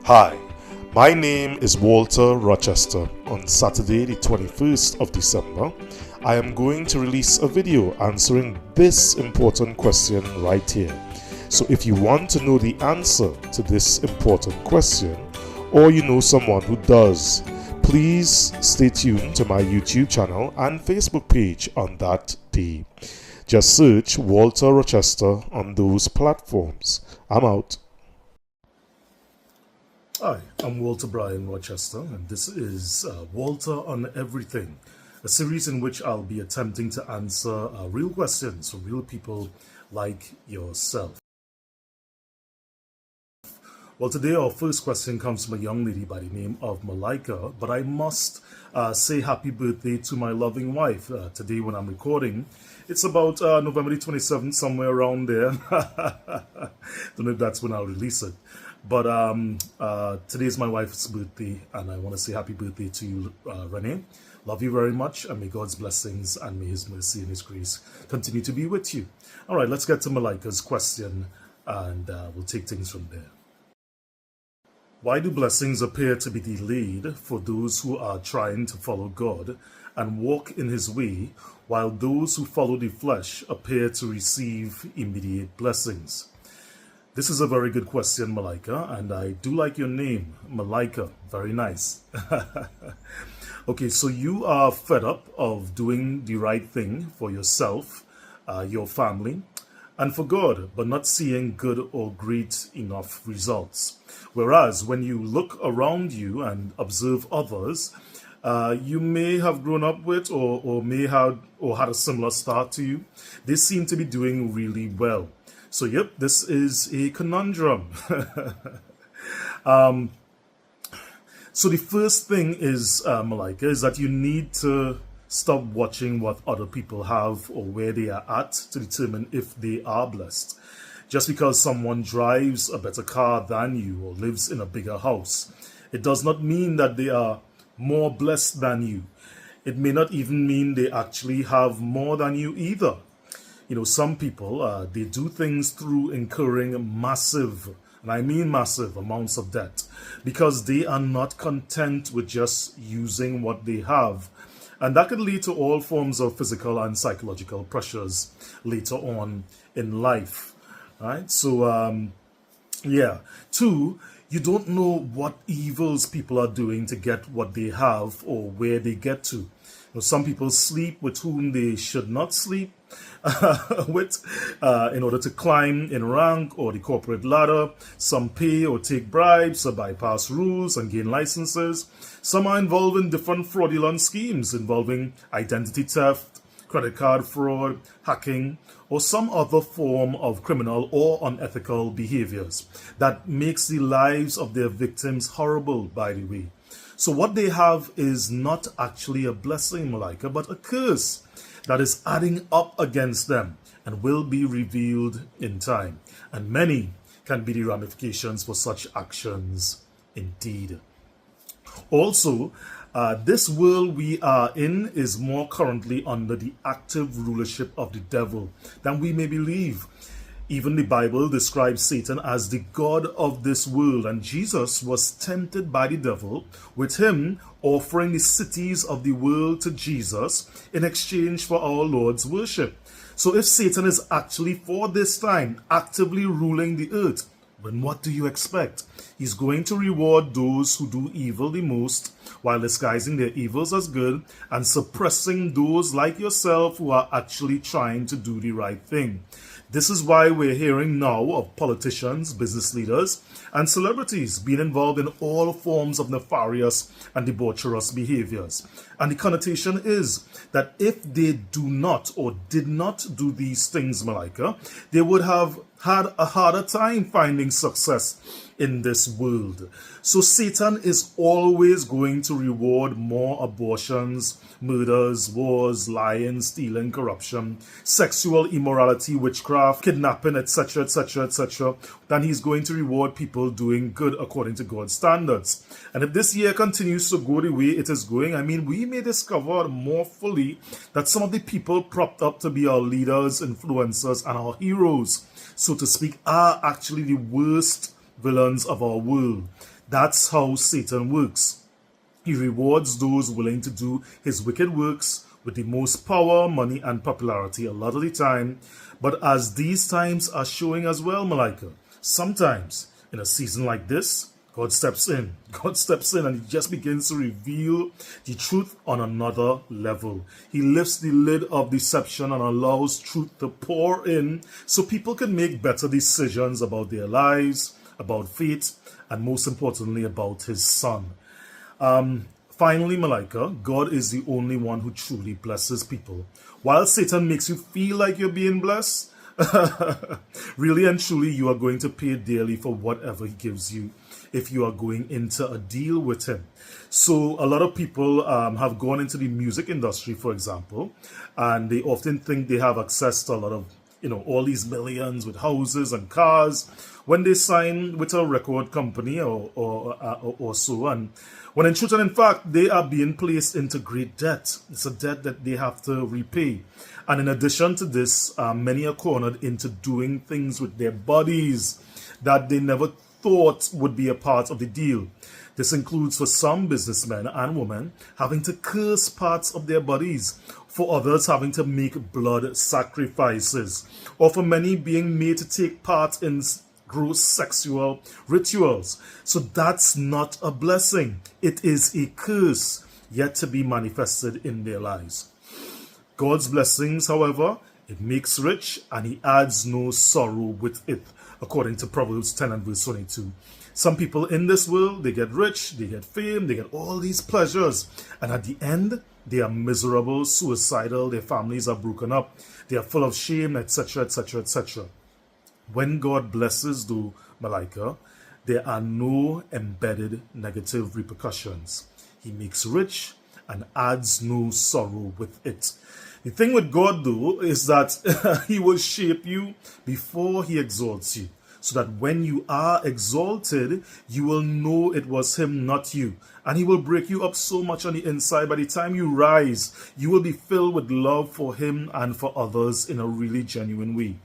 Hi, my name is Walter Rochester. On Saturday the 21st of December, I am going to release a video answering this important question right here. So if you want to know the answer to this important question, or you know someone who does, please stay tuned to my YouTube channel and Facebook page on that day. Just search Walter Rochester on those platforms. I'm out. Hi, I'm Walter Brian Rochester, and this is Walter on Everything, a series in which I'll be attempting to answer real questions from real people like yourself. Well, today our first question comes from a young lady by the name of Malaika, but I must say happy birthday to my loving wife today when I'm recording. It's about November the 27th, somewhere around there. Don't know if that's when I'll release it. But today is my wife's birthday, and I want to say happy birthday to you, Renee. Love you very much, and may God's blessings and may His mercy and His grace continue to be with you. All right, let's get to Malaika's question, and we'll take things from there. Why do blessings appear to be delayed for those who are trying to follow God and walk in His way, while those who follow the flesh appear to receive immediate blessings? This is a very good question, Malaika, and I do like your name, Malaika. Very nice. Okay, so you are fed up of doing the right thing for yourself, your family, and for God, but not seeing good or great enough results. Whereas when you look around you and observe others, you may have grown up with or may have or had a similar start to you, they seem to be doing really well. So, yep, this is a conundrum. So the first thing is, Malaika, is that you need to stop watching what other people have or where they are at to determine if they are blessed. Just because someone drives a better car than you or lives in a bigger house, it does not mean that they are more blessed than you. It may not even mean they actually have more than you either. You know, some people, they do things through incurring massive, and I mean massive amounts of debt, because they are not content with just using what they have. And that could lead to all forms of physical and psychological pressures later on in life. Right? So, yeah. Two, you don't know what evils people are doing to get what they have or where they get to. You know, some people sleep with whom they should not sleep with in order to climb in rank or the corporate ladder. Some pay or take bribes or bypass rules and gain licenses. Some are involved in different fraudulent schemes involving identity theft, credit card fraud, hacking, or some other form of criminal or unethical behaviors that makes the lives of their victims horrible, by the way. So what they have is not actually a blessing, Malaika, but a curse that is adding up against them and will be revealed in time. And many can be the ramifications for such actions indeed. Also, this world we are in is more currently under the active rulership of the devil than we may believe. Even the Bible describes Satan as the god of this world, and Jesus was tempted by the devil, with him offering the cities of the world to Jesus in exchange for our Lord's worship. So if Satan is actually for this time actively ruling the earth, then what do you expect? He's going to reward those who do evil the most while disguising their evils as good and suppressing those like yourself who are actually trying to do the right thing. This is why we're hearing now of politicians, business leaders, and celebrities being involved in all forms of nefarious and debaucherous behaviors. And the connotation is that if they do not or did not do these things, Malaika, they would have had a harder time finding success in this world. So Satan is always going to reward more abortions, murders, wars, lying, stealing, corruption, sexual immorality, witchcraft, kidnapping, etc., etc., etc., than he's going to reward people doing good according to God's standards. And if this year continues to go the way it is going, I mean, we may discover more fully that some of the people propped up to be our leaders, influencers, and our heroes, so to speak, are actually the worst villains of our world. That's how Satan works. He rewards those willing to do his wicked works with the most power, money, and popularity a lot of the time. But as these times are showing as well, Malaika, sometimes in a season like this, God steps in. God steps in and he just begins to reveal the truth on another level. He lifts the lid of deception and allows truth to pour in so people can make better decisions about their lives, about faith, and most importantly, about his son. Finally, Malaika, God is the only one who truly blesses people. While Satan makes you feel like you're being blessed, really and truly, you are going to pay dearly for whatever he gives you if you are going into a deal with him. So a lot of people have gone into the music industry, for example, and they often think they have access to a lot of, all these millions with houses and cars when they sign with a record company or so. And when in truth and in fact, they are being placed into great debt. It's a debt that they have to repay. And in addition to this, many are cornered into doing things with their bodies that they never thought would be a part of the deal. This includes for some businessmen and women having to curse parts of their bodies, for others having to make blood sacrifices, or for many being made to take part in gross sexual rituals. So that's not a blessing. It is a curse yet to be manifested in their lives. God's blessings, however, it makes rich and he adds no sorrow with it, according to Proverbs 10 and verse 22. Some people in this world, they get rich, they get fame, they get all these pleasures, and at the end, they are miserable, suicidal, their families are broken up, they are full of shame, etc., etc., etc. When God blesses, though, Malaika, there are no embedded negative repercussions. He makes rich and adds no sorrow with it. The thing with God, though, is that he will shape you before he exalts you, so that when you are exalted, you will know it was him, not you. And he will break you up so much on the inside. By the time you rise, you will be filled with love for him and for others in a really genuine way.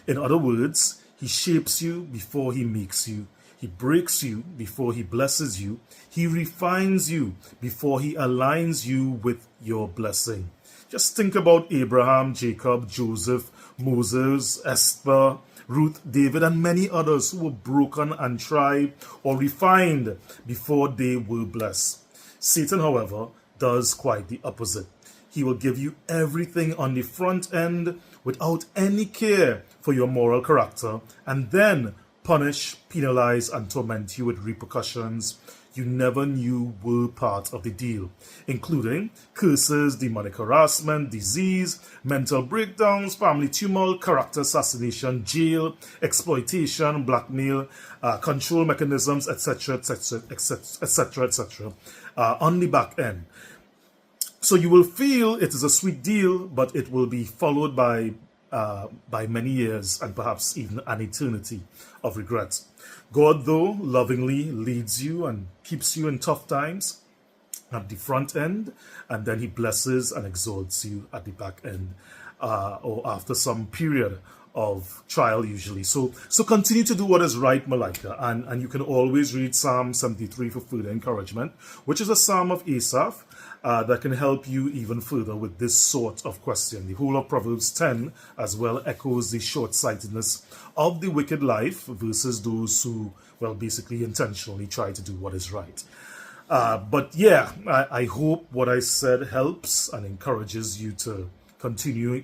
In other words, he shapes you before he makes you. He breaks you before he blesses you. He refines you before he aligns you with your blessing. Just think about Abraham, Jacob, Joseph, Moses, Esther, Ruth, David, and many others who were broken and tried or refined before they were blessed. Satan, however, does quite the opposite. He will give you everything on the front end without any care for your moral character, and then punish, penalize, and torment you with repercussions you never knew were part of the deal, including curses, demonic harassment, disease, mental breakdowns, family tumult, character assassination, jail, exploitation, blackmail, control mechanisms, etc., etc., etc., etc., on the back end. So you will feel it is a sweet deal, but it will be followed by many years and perhaps even an eternity of regret. God, though, lovingly leads you and keeps you in tough times at the front end, and then he blesses and exalts you at the back end, or after some period of trial usually. So continue to do what is right, Malaika, and you can always read Psalm 73 for further encouragement, which is a psalm of Asaph, that can help you even further with this sort of question. The whole of Proverbs 10 as well echoes the short-sightedness of the wicked life versus those who, well, basically intentionally try to do what is right. But yeah, I hope what I said helps and encourages you to continue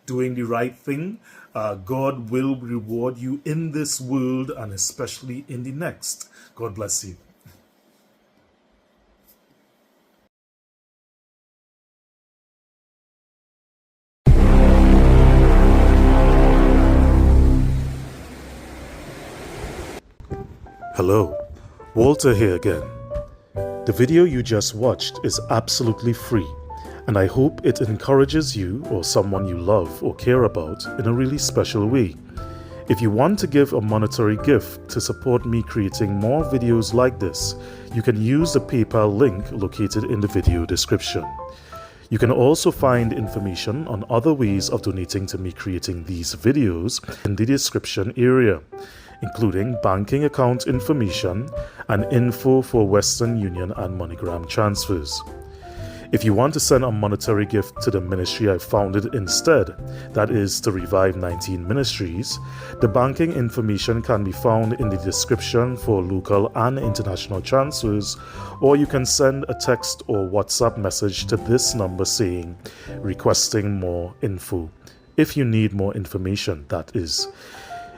doing the right thing. God will reward you in this world and especially in the next. God bless you. Hello, Walter here again. The video you just watched is absolutely free, and I hope it encourages you or someone you love or care about in a really special way. If you want to give a monetary gift to support me creating more videos like this, you can use the PayPal link located in the video description. You can also find information on other ways of donating to me creating these videos in the description area. including banking account information and info for Western Union and Moneygram transfers. If you want to send a monetary gift to the ministry I founded instead, that is to Revive 19 Ministries, the banking information can be found in the description for local and international transfers, or you can send a text or WhatsApp message to this number saying, requesting more info. If you need more information, that is.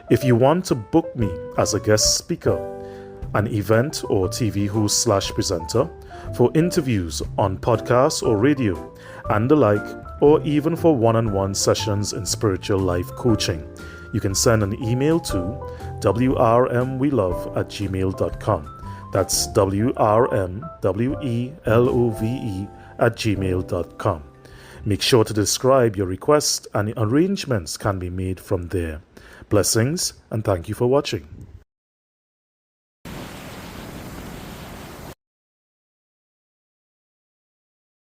If you want to book me as a guest speaker, an event or TV host/presenter, for interviews on podcasts or radio, and the like, or even for one-on-one sessions in spiritual life coaching, you can send an email to wrmwelove@gmail.com. That's wrmwelove@gmail.com. Make sure to describe your request, and arrangements can be made from there. Blessings, and thank you for watching.